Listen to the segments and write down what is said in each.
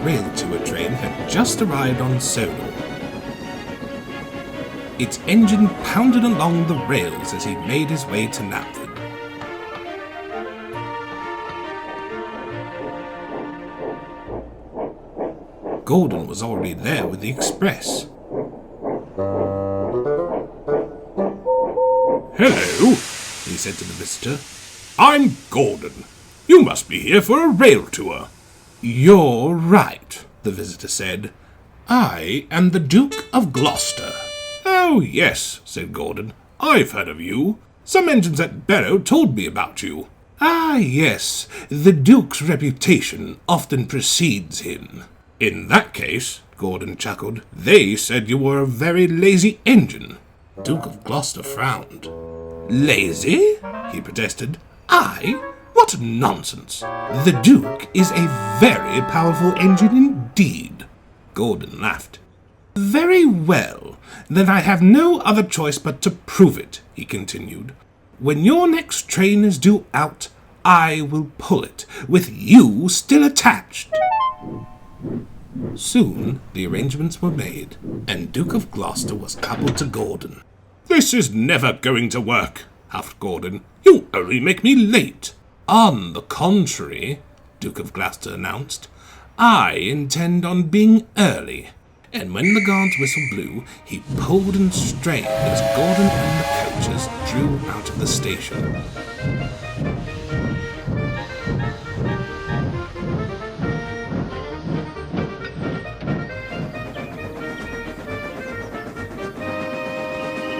Railtour train had just arrived on Sodor. Its engine pounded along the rails as he made his way to Knapford. Gordon was already there with the express. "Hello," he said to the visitor. "I'm Gordon. You must be here for a rail tour." "You're right," the visitor said. "I am the Duke of Gloucester." "Oh, yes," said Gordon. "I've heard of you. Some engines at Barrow told me about you." "Ah, yes, the Duke's reputation often precedes him." "In that case," Gordon chuckled, "they said you were a very lazy engine." Duke of Gloucester frowned. "Lazy?" he protested. "I? What nonsense! The Duke is a very powerful engine indeed." Gordon laughed. "Very well, then I have no other choice but to prove it," he continued. "When your next train is due out, I will pull it, with you still attached." Soon the arrangements were made, and Duke of Gloucester was coupled to Gordon. "This is never going to work," huffed Gordon. "You only make me late." "On the contrary," Duke of Gloucester announced, "I intend on being early." And when the guard's whistle blew, he pulled and strained as Gordon and the coaches drew out of the station.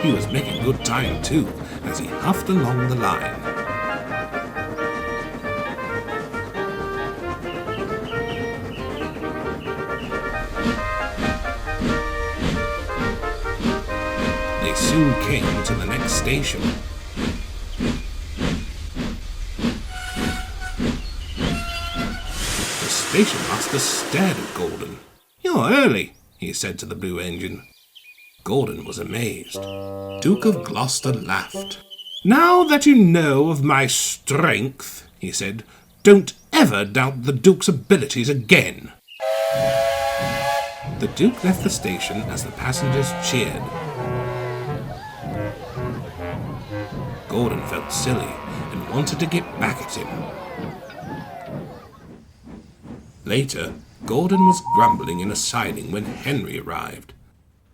He was making good time, too, as he huffed along the line. They soon came to the next station. The station master stared at Gordon. "You're early," he said to the blue engine. Gordon was amazed. Duke of Gloucester laughed. "Now that you know of my strength," he said, "don't ever doubt the Duke's abilities again." The Duke left the station as the passengers cheered. Gordon felt silly and wanted to get back at him. Later, Gordon was grumbling in a siding when Henry arrived.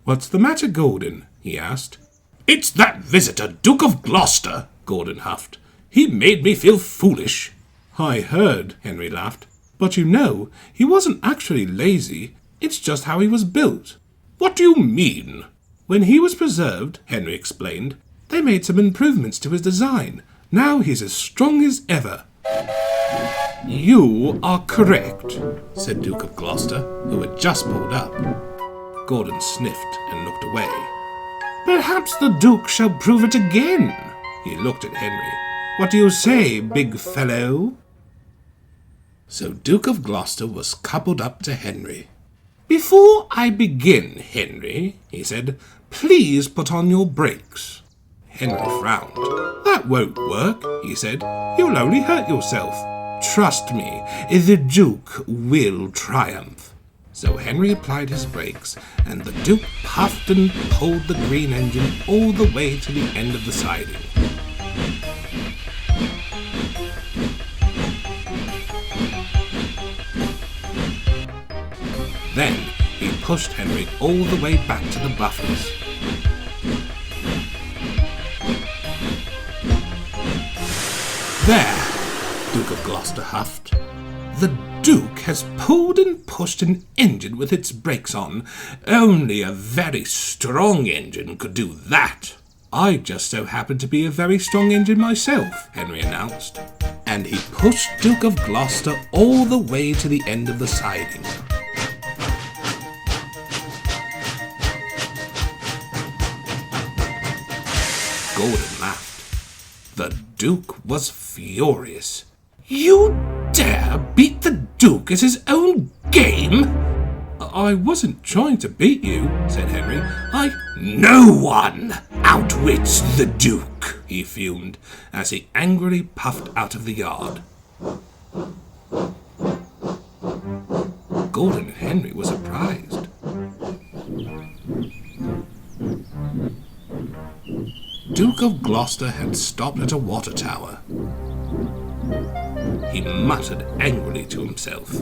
"What's the matter, Gordon?" he asked. "It's that visitor, Duke of Gloucester," Gordon huffed. "He made me feel foolish." "I heard," Henry laughed. "But you know, he wasn't actually lazy. It's just how he was built." "What do you mean?" "When he was preserved," Henry explained, "they made some improvements to his design. Now he's as strong as ever." "You are correct," said Duke of Gloucester, who had just pulled up. Gordon sniffed and looked away. "Perhaps the Duke shall prove it again." He looked at Henry. "What do you say, big fellow?" So Duke of Gloucester was coupled up to Henry. "Before I begin, Henry," he said, "please put on your brakes." Henry frowned. "That won't work," he said. "You'll only hurt yourself. Trust me, the Duke will triumph." So Henry applied his brakes, and the Duke puffed and pulled the green engine all the way to the end of the siding. Then he pushed Henry all the way back to the buffers. "There," Duke of Gloucester huffed. "The Duke has pulled and pushed an engine with its brakes on. Only a very strong engine could do that." "I just so happen to be a very strong engine myself," Henry announced. And he pushed Duke of Gloucester all the way to the end of the siding. Gordon laughed. The Duke was furious. "You dare beat the Duke at his own game?" "I wasn't trying to beat you," said Henry. "No one outwits the Duke," he fumed, as he angrily puffed out of the yard. Gordon and Henry were surprised. Duke of Gloucester had stopped at a water tower. He muttered angrily to himself.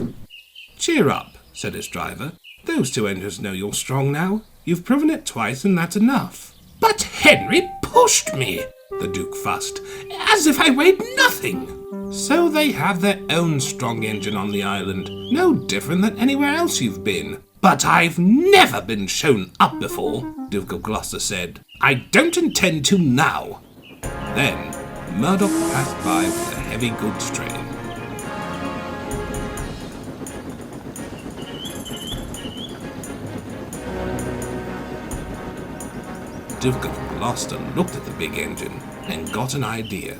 "Cheer up," said his driver. "Those two engines know you're strong now. You've proven it twice and that's enough." "But Henry pushed me," the Duke fussed, "as if I weighed nothing." "So they have their own strong engine on the island, no different than anywhere else you've been." "But I've never been shown up before," Duke of Gloucester said. "I don't intend to now." Then Murdoch passed by with a heavy goods train. Duke of Gloucester looked at the big engine and got an idea.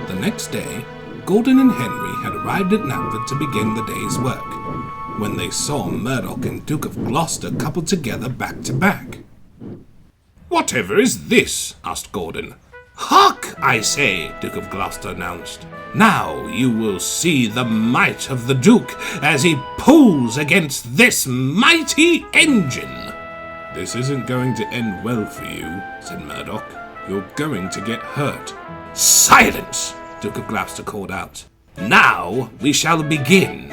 The next day, Gordon and Henry had arrived at Knapford to begin the day's work, when they saw Murdoch and Duke of Gloucester coupled together back to back. "Whatever is this?" asked Gordon. "Hark, I say," Duke of Gloucester announced. "Now you will see the might of the Duke as he pulls against this mighty engine." "This isn't going to end well for you," said Murdoch. "You're going to get hurt." "Silence!" Duke of Gloucester called out. "Now we shall begin."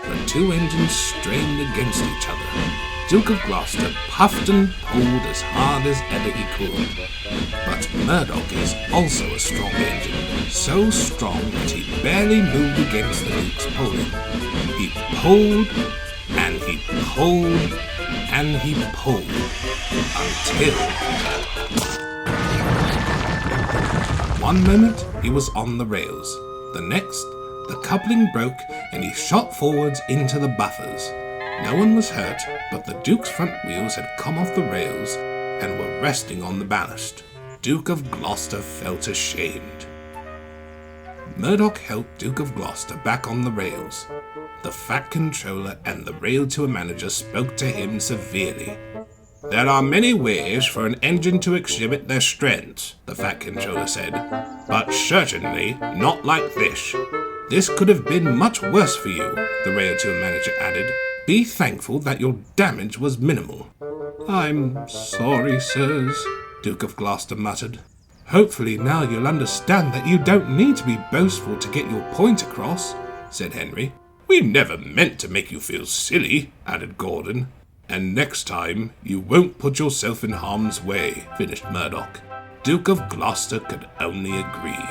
The two engines strained against each other. Duke of Gloucester puffed and pulled as hard as ever he could. But Murdoch is also a strong engine, so strong that he barely moved against the Duke's pulling. He pulled, and he pulled, and he pulled, until... One moment he was on the rails. The next, the coupling broke and he shot forwards into the buffers. No one was hurt, but the Duke's front wheels had come off the rails and were resting on the ballast. Duke of Gloucester felt ashamed. Murdoch helped Duke of Gloucester back on the rails. The Fat Controller and the Railtour manager spoke to him severely. "There are many ways for an engine to exhibit their strengths," the Fat Controller said, "but certainly not like this." "This could have been much worse for you," the Railtour manager added. "Be thankful that your damage was minimal." "I'm sorry, sirs," Duke of Gloucester muttered. "Hopefully now you'll understand that you don't need to be boastful to get your point across," said Henry. "We never meant to make you feel silly," added Gordon. "And next time you won't put yourself in harm's way," finished Murdoch. Duke of Gloucester could only agree.